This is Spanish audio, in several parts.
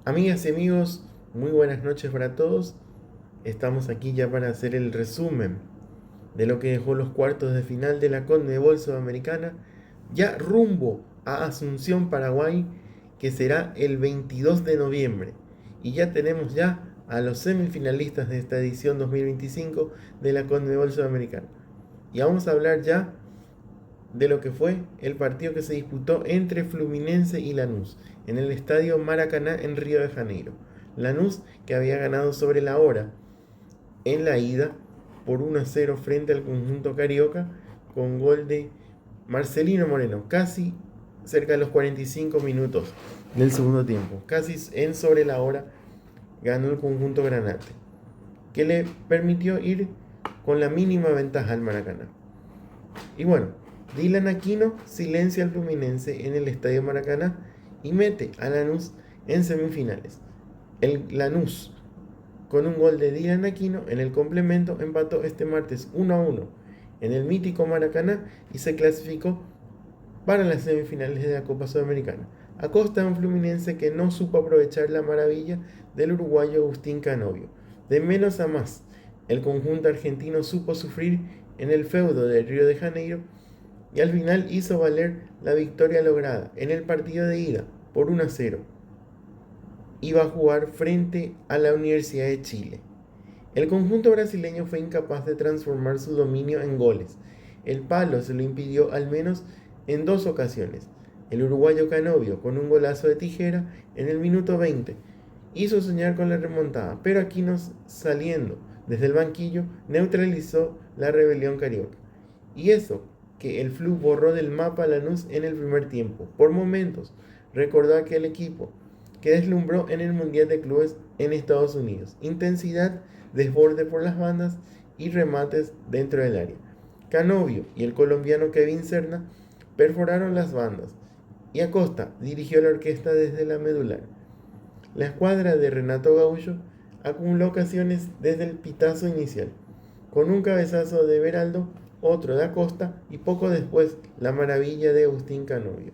Amigas y amigos, muy buenas noches para todos. Estamos aquí ya para hacer el resumen de lo que dejó los cuartos de final de la CONMEBOL Sudamericana, ya rumbo a Asunción, Paraguay, que será el 22 de noviembre. Y ya tenemos ya a los semifinalistas de esta edición 2025 de la CONMEBOL Sudamericana. Y vamos a hablar ya de lo que fue el partido que se disputó entre Fluminense y Lanús en el estadio Maracaná en Río de Janeiro. Lanús, que había ganado sobre la hora en la ida por 1-0 frente al conjunto carioca con gol de Marcelino Moreno, casi cerca de los 45 minutos del segundo tiempo, casi en sobre la hora ganó el conjunto granate, que le permitió ir con la mínima ventaja al Maracaná. Y bueno, Dylan Aquino silencia al Fluminense en el Estadio Maracaná y mete a Lanús en semifinales. El Lanús, con un gol de Dylan Aquino en el complemento, empató este martes 1-1 en el mítico Maracaná y se clasificó para las semifinales de la Copa Sudamericana, a costa de un Fluminense que no supo aprovechar la maravilla del uruguayo Agustín Canovio. De menos a más, el conjunto argentino supo sufrir en el feudo de Río de Janeiro y al final hizo valer la victoria lograda en el partido de ida por 1-0. Iba a jugar frente a la Universidad de Chile. El conjunto brasileño fue incapaz de transformar su dominio en goles. El palo se lo impidió al menos en dos ocasiones. El uruguayo Canovio, con un golazo de tijera en el minuto 20, hizo soñar con la remontada, pero Aquino, saliendo desde el banquillo, neutralizó la rebelión carioca. Y eso que el Flu borró del mapa a Lanús en el primer tiempo. Por momentos recordó aquel equipo que deslumbró en el Mundial de Clubes en Estados Unidos. Intensidad, desborde por las bandas y remates dentro del área. Canovio y el colombiano Kevin Serna perforaron las bandas y Acosta dirigió la orquesta desde la medular. La escuadra de Renato Gaullo acumuló ocasiones desde el pitazo inicial, con un cabezazo de Beraldo, otro de Acosta y poco después la maravilla de Agustín Canovio.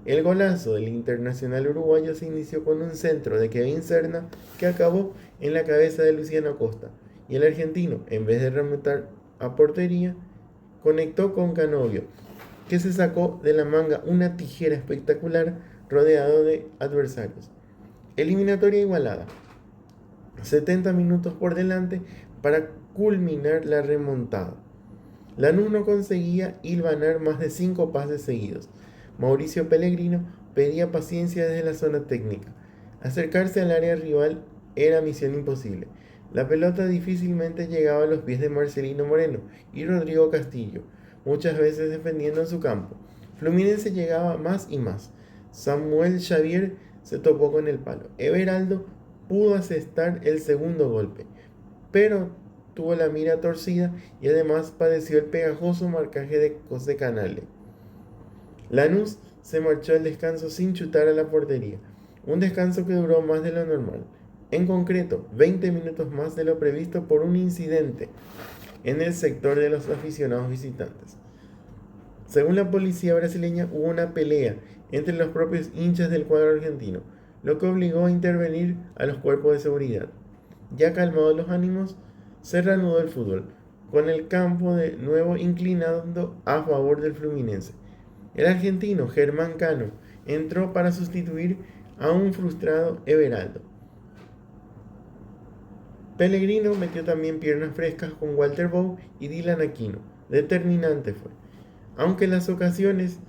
El golazo del internacional uruguayo se inició con un centro de Kevin Serna que acabó en la cabeza de Luciano Acosta, y el argentino, en vez de rematar a portería, conectó con Canovio, que se sacó de la manga una tijera espectacular rodeado de adversarios. Eliminatoria igualada. 70 minutos por delante para culminar la remontada. Lanús no conseguía hilvanar más de 5 pases seguidos. Mauricio Pellegrino pedía paciencia desde la zona técnica. Acercarse al área rival era misión imposible. La pelota difícilmente llegaba a los pies de Marcelino Moreno y Rodrigo Castillo, muchas veces defendiendo en su campo. Fluminense llegaba más y más. Samuel Xavier se topó con el palo. Everaldo pudo asestar el segundo golpe, pero tuvo la mira torcida y además padeció el pegajoso marcaje de José Canale. Lanús se marchó al descanso sin chutar a la portería, un descanso que duró más de lo normal, en concreto 20 minutos más de lo previsto por un incidente en el sector de los aficionados visitantes. Según la policía brasileña, hubo una pelea entre los propios hinchas del cuadro argentino, lo que obligó a intervenir a los cuerpos de seguridad. Ya calmados los ánimos, se reanudó el fútbol, con el campo de nuevo inclinando a favor del Fluminense. El argentino Germán Cano entró para sustituir a un frustrado Everaldo. Pellegrino metió también piernas frescas con Walter Bow y Dylan Aquino. Determinante fue. Aunque las ocasiones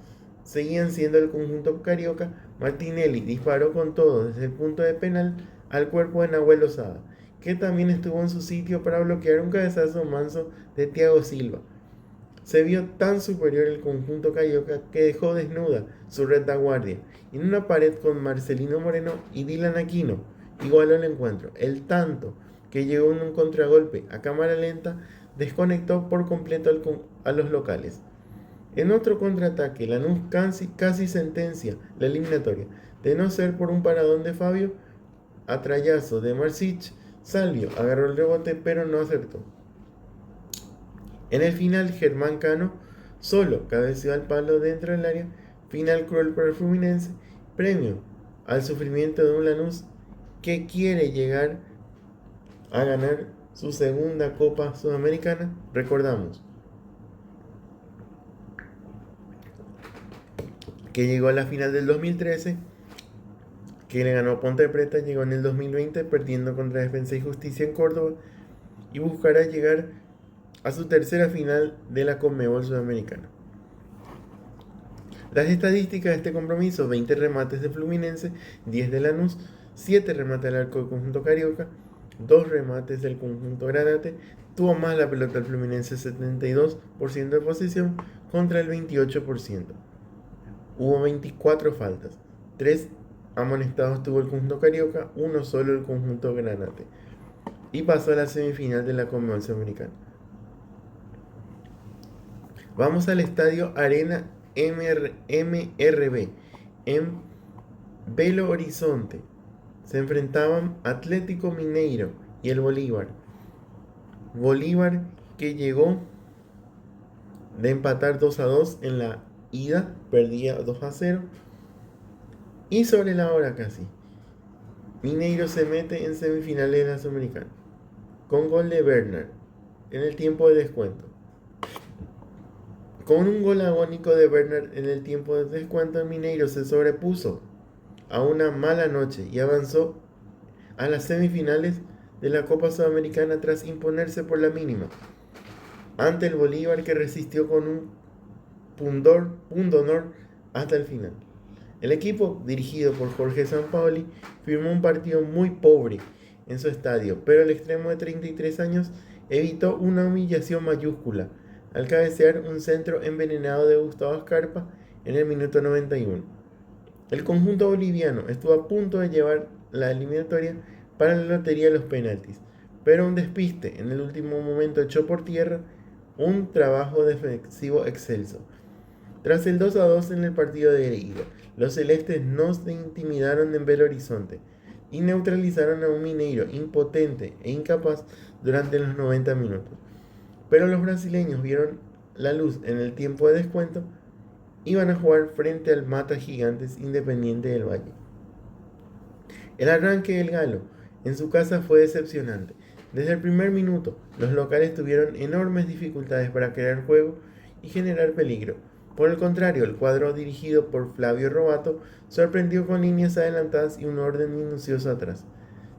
seguían siendo el conjunto carioca, Martinelli disparó con todo desde el punto de penal al cuerpo de Nahuel Lozada, que también estuvo en su sitio para bloquear un cabezazo manso de Thiago Silva. Se vio tan superior el conjunto carioca que dejó desnuda su retaguardia y en una pared con Marcelino Moreno y Dylan Aquino igualó el encuentro. El tanto que llegó en un contragolpe a cámara lenta desconectó por completo a los locales. En otro contraataque, Lanús casi sentencia la eliminatoria. De no ser por un paradón de Fabio, a trayazo de Marcich, Salvio agarró el rebote pero no acertó. En el final, Germán Cano solo cabeceó al palo dentro del área. Final cruel para el Fluminense, premio al sufrimiento de un Lanús que quiere llegar a ganar su segunda Copa Sudamericana. Recordamos que llegó a la final del 2013, que le ganó a Ponte Preta, llegó en el 2020 perdiendo contra Defensa y Justicia en Córdoba y buscará llegar a su tercera final de la Conmebol Sudamericana. Las estadísticas de este compromiso: 20 remates de Fluminense, 10 de Lanús, 7 remates al arco del conjunto carioca, 2 remates del conjunto granate. Tuvo más la pelota el Fluminense, 72% de posesión contra el 28%. Hubo 24 faltas, 3 amonestados tuvo el conjunto carioca, 1 solo el conjunto granate. Y pasó a la semifinal de la Conmebol Sudamericana. Vamos al estadio Arena MRB en Belo Horizonte. Se enfrentaban Atlético Mineiro y el Bolívar. Bolívar, que llegó de empatar 2-2 en la ida, perdía 2-0. Y sobre la hora casi, Mineiro se mete en semifinales de la Sudamericana con gol de Bernard en el tiempo de descuento. Con un gol agónico de Bernard en el tiempo de descuento, Mineiro se sobrepuso a una mala noche y avanzó a las semifinales de la Copa Sudamericana tras imponerse por la mínima ante el Bolívar, que resistió con un pundonor hasta el final. El equipo, dirigido por Jorge Sampaoli, firmó un partido muy pobre en su estadio, pero el extremo de 33 años evitó una humillación mayúscula al cabecear un centro envenenado de Gustavo Scarpa en el minuto 91. El conjunto boliviano estuvo a punto de llevar la eliminatoria para la lotería de los penaltis, pero un despiste en el último momento echó por tierra un trabajo defensivo excelso. Tras el 2-2 en el partido de ida, los celestes no se intimidaron en Belo Horizonte y neutralizaron a un Mineiro impotente e incapaz durante los 90 minutos. Pero los brasileños vieron la luz en el tiempo de descuento y van a jugar frente al Mata Gigantes Independiente del Valle. El arranque del Galo en su casa fue decepcionante. Desde el primer minuto, los locales tuvieron enormes dificultades para crear juego y generar peligro. Por el contrario, el cuadro dirigido por Flavio Robato sorprendió con líneas adelantadas y un orden minucioso atrás.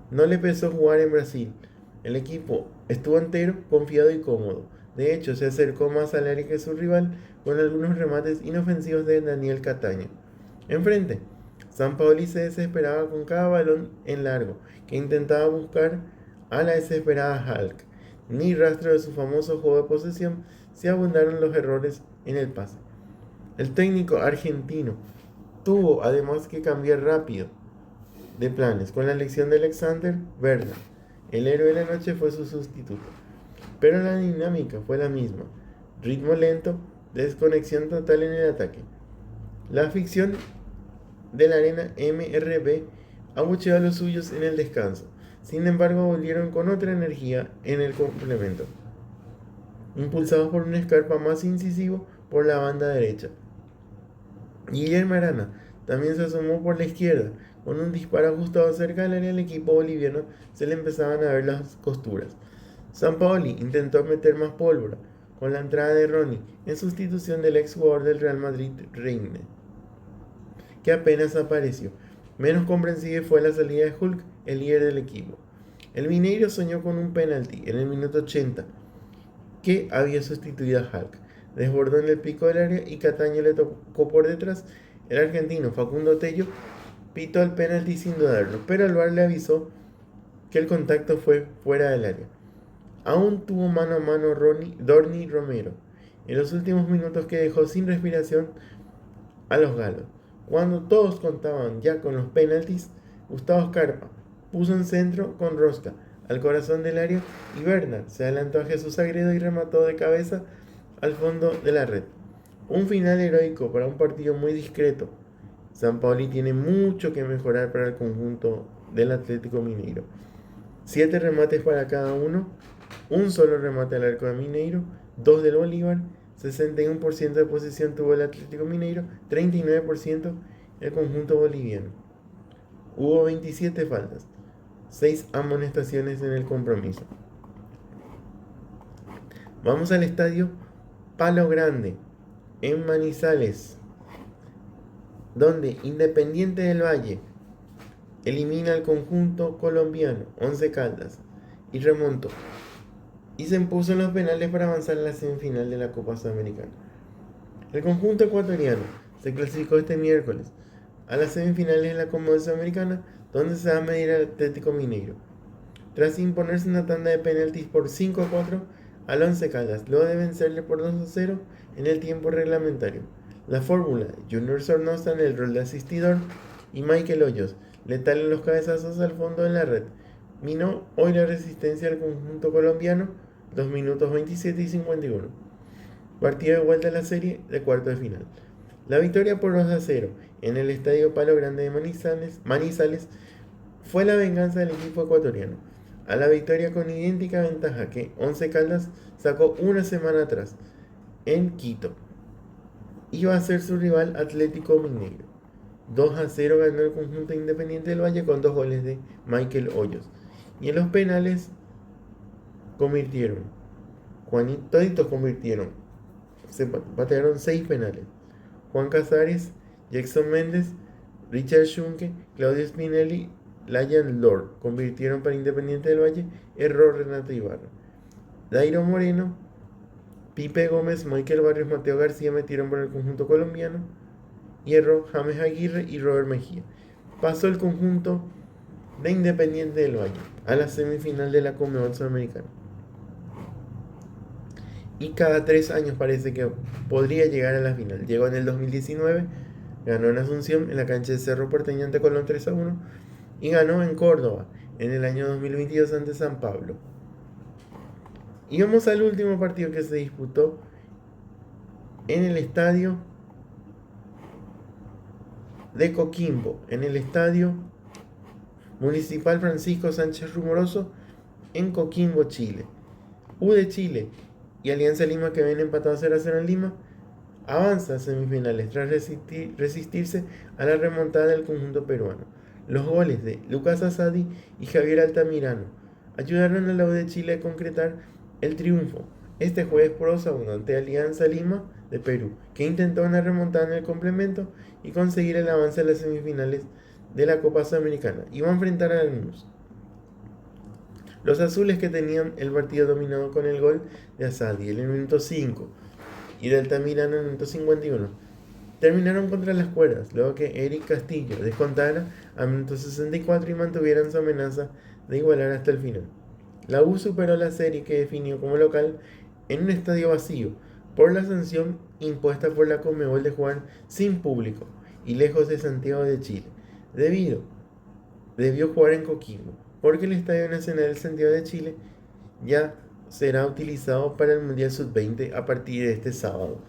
No le pesó jugar en Brasil. El equipo estuvo entero, confiado y cómodo. De hecho, se acercó más al área que su rival con algunos remates inofensivos de Daniel Cataño. Enfrente, Sampaoli se desesperaba con cada balón en largo que intentaba buscar a la desesperada Hulk. Ni rastro de su famoso juego de posesión, se abundaron los errores en el pase. El técnico argentino tuvo además que cambiar rápido de planes con la elección de Alexander Bernard. El héroe de la noche fue su sustituto, pero la dinámica fue la misma: ritmo lento, desconexión total en el ataque. La afición de la arena MRB abucheó a los suyos en el descanso. Sin embargo, volvieron con otra energía en el complemento, impulsados por un Scarpa más incisivo por la banda derecha. Guillermo Arana también se asomó por la izquierda. Con un disparo ajustado cerca del área, el equipo boliviano se le empezaban a ver las costuras. Sampaoli intentó meter más pólvora con la entrada de Ronnie en sustitución del ex jugador del Real Madrid, Reine, que apenas apareció. Menos comprensible fue la salida de Hulk, el líder del equipo. El Mineiro soñó con un penalti en el minuto 80 que había sustituido a Hulk. Desbordó en el pico del área y Cataño le tocó por detrás. El argentino Facundo Tello pitó el penalti sin dudarlo, pero el VAR le avisó que el contacto fue fuera del área. Aún tuvo mano a mano Dorni Romero en los últimos minutos, que dejó sin respiración a los galos. Cuando todos contaban ya con los penaltis, Gustavo Scarpa puso en centro con rosca al corazón del área y Bernard se adelantó a Jesús Sagredo y remató de cabeza al fondo de la red. Un final heroico para un partido muy discreto. Sampaoli tiene mucho que mejorar para el conjunto del Atlético Mineiro. 7 remates para cada uno, un solo remate al arco de Mineiro, 2 del Bolívar, 61% de posesión tuvo el Atlético Mineiro, 39% el conjunto boliviano. Hubo 27 faltas, 6 amonestaciones en el compromiso. Vamos al estadio Palo Grande, en Manizales, donde Independiente del Valle elimina al conjunto colombiano, Once Caldas, y remontó. Y se impuso en los penales para avanzar a la semifinal de la Copa Sudamericana. El conjunto ecuatoriano se clasificó este miércoles a las semifinales de la Copa Sudamericana, donde se va a medir al Atlético Mineiro, tras imponerse una tanda de penaltis por 5-4 al Once Caldas, luego de vencerle por 2-0 en el tiempo reglamentario. La fórmula: Junior Sornosa en el rol de asistidor y Michael Hoyos, letal en los cabezazos al fondo de la red, minó hoy la resistencia del conjunto colombiano, 2 minutos 27 y 51. Partido de vuelta a la serie de cuarto de final. La victoria por 2-0 en el Estadio Palo Grande de Manizales fue la venganza del equipo ecuatoriano, a la victoria con idéntica ventaja que Once Caldas sacó una semana atrás, en Quito. Iba a ser su rival Atlético Mineiro. 2-0 ganó el conjunto Independiente del Valle con 2 goles de Michael Hoyos. Y en los penales toditos convirtieron. Se patearon 6 penales. Juan Casares, Jackson Méndez, Richard Schunke, Claudio Spinelli, Layan Lord convirtieron para Independiente del Valle. Error Renato Ibarra. Dairo Moreno, Pipe Gómez, Michael Barrios, Mateo García metieron por el conjunto colombiano. Hierro, James Aguirre y Robert Mejía. Pasó el conjunto de Independiente del Valle a la semifinal de la Conmebol Sudamericana. Y cada 3 años parece que podría llegar a la final. Llegó en el 2019, ganó en Asunción en la cancha de Cerro Porteño ante Colón 3-1 y ganó en Córdoba en el año 2022 ante San Pablo. Y vamos al último partido que se disputó en el estadio de Coquimbo, en el estadio Municipal Francisco Sánchez Rumoroso, en Coquimbo, Chile. U de Chile y Alianza Lima, que ven empatados 0-0 en Lima, avanza a semifinales tras resistirse a la remontada del conjunto peruano. Los goles de Lucas Asadi y Javier Altamirano ayudaron a la U de Chile a concretar el triunfo este jueves por 2-1 ante Alianza Lima de Perú, que intentó una remontada en el complemento y conseguir el avance a las semifinales de la Copa Sudamericana. Y va a enfrentar a Lanús. Los azules, que tenían el partido dominado con el gol de Asadi en el minuto 5 y de Altamirano en el minuto 51, terminaron contra las cuerdas luego que Eric Castillo descontara a minuto 64 y mantuvieran su amenaza de igualar hasta el final. La U superó la serie que definió como local en un estadio vacío por la sanción impuesta por la Conmebol de jugar sin público y lejos de Santiago de Chile. Debió jugar en Coquimbo, porque el Estadio Nacional de Santiago de Chile ya será utilizado para el Mundial Sub-20 a partir de este sábado.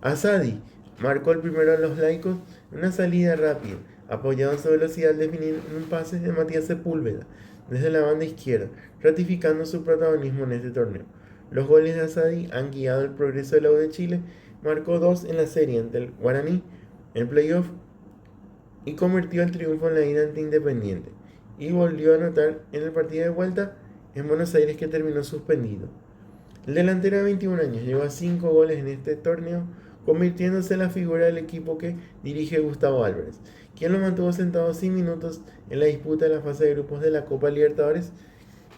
Asadi marcó el primero de los laicos en una salida rápida, apoyado en su velocidad al definir un pase de Matías Sepúlveda desde la banda izquierda, ratificando su protagonismo en este torneo. Los goles de Asadi han guiado el progreso de la U de Chile. Marcó 2 en la serie ante el Guaraní en playoff y convirtió el triunfo en la ida ante Independiente, y volvió a anotar en el partido de vuelta en Buenos Aires, que terminó suspendido. El delantero de 21 años llegó a 5 goles en este torneo, convirtiéndose en la figura del equipo que dirige Gustavo Álvarez, quien lo mantuvo sentado sin minutos en la disputa de la fase de grupos de la Copa Libertadores,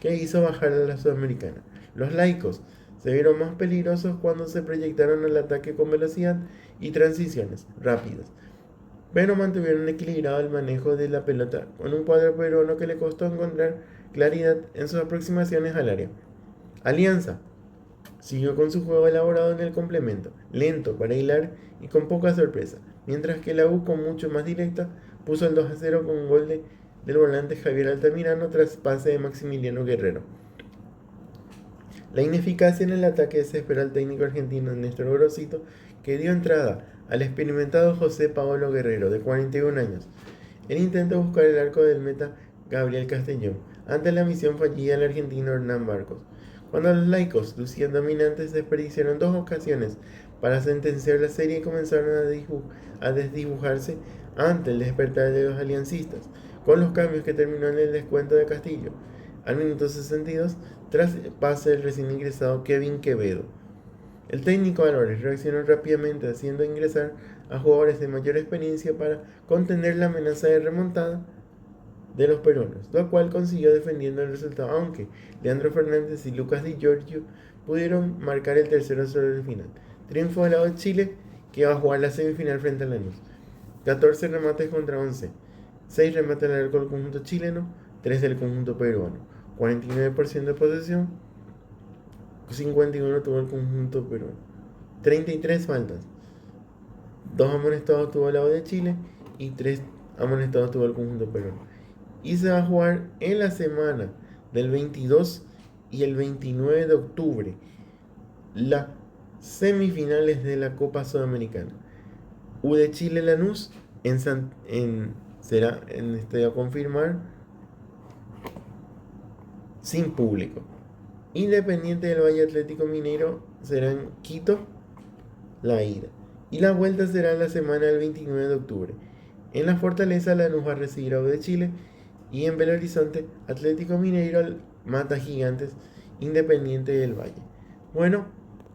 que hizo bajar a la Sudamericana. Los laicos se vieron más peligrosos cuando se proyectaron al ataque con velocidad y transiciones rápidas, pero mantuvieron equilibrado el manejo de la pelota con un cuadro peruano que le costó encontrar claridad en sus aproximaciones al área. Alianza siguió con su juego elaborado en el complemento, lento para hilar y con poca sorpresa, mientras que la U, con mucho más directa, puso el 2-0 con un gol del volante Javier Altamirano tras pase de Maximiliano Guerrero. La ineficacia en el ataque desesperó al técnico argentino Néstor Gorosito, que dio entrada al experimentado José Paolo Guerrero, de 41 años. Él intentó buscar el arco del meta Gabriel Castellón, ante la misión fallida del argentino Hernán Barcos. Cuando los laicos lucían dominantes, desperdiciaron 2 ocasiones para sentenciar la serie y comenzaron a desdibujarse ante el despertar de los aliancistas, con los cambios que terminó en el descuento de Castillo al minuto 62 tras pase del recién ingresado Kevin Quevedo. El técnico Álvarez reaccionó rápidamente haciendo ingresar a jugadores de mayor experiencia para contener la amenaza de remontada de los peruanos, lo cual consiguió defendiendo el resultado, aunque Leandro Fernández y Lucas Di Giorgio pudieron marcar el tercero sobre el final. Triunfo del lado de Chile, que va a jugar la semifinal frente a Lanús. 14 remates contra 11, 6 remates al arco del conjunto chileno, 3 del conjunto peruano, 49% de posesión, 51 tuvo el conjunto peruano, 33 faltas, 2 amonestados tuvo el lado de Chile y 3 amonestados tuvo el conjunto peruano. Y se va a jugar en la semana del 22 y el 29 de octubre las semifinales de la Copa Sudamericana. U de Chile Lanús será en estadio a confirmar sin público. Independiente del Valle Atlético Mineiro será en Quito la ida. Y la vuelta será en la semana del 29 de octubre. En la Fortaleza Lanús va a recibir a U de Chile. Y en Belo Horizonte Atlético Mineiro mata Gigantes Independiente del Valle. Bueno,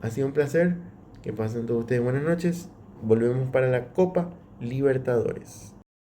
ha sido un placer. Que pasen todos ustedes buenas noches. Volvemos para la Copa Libertadores.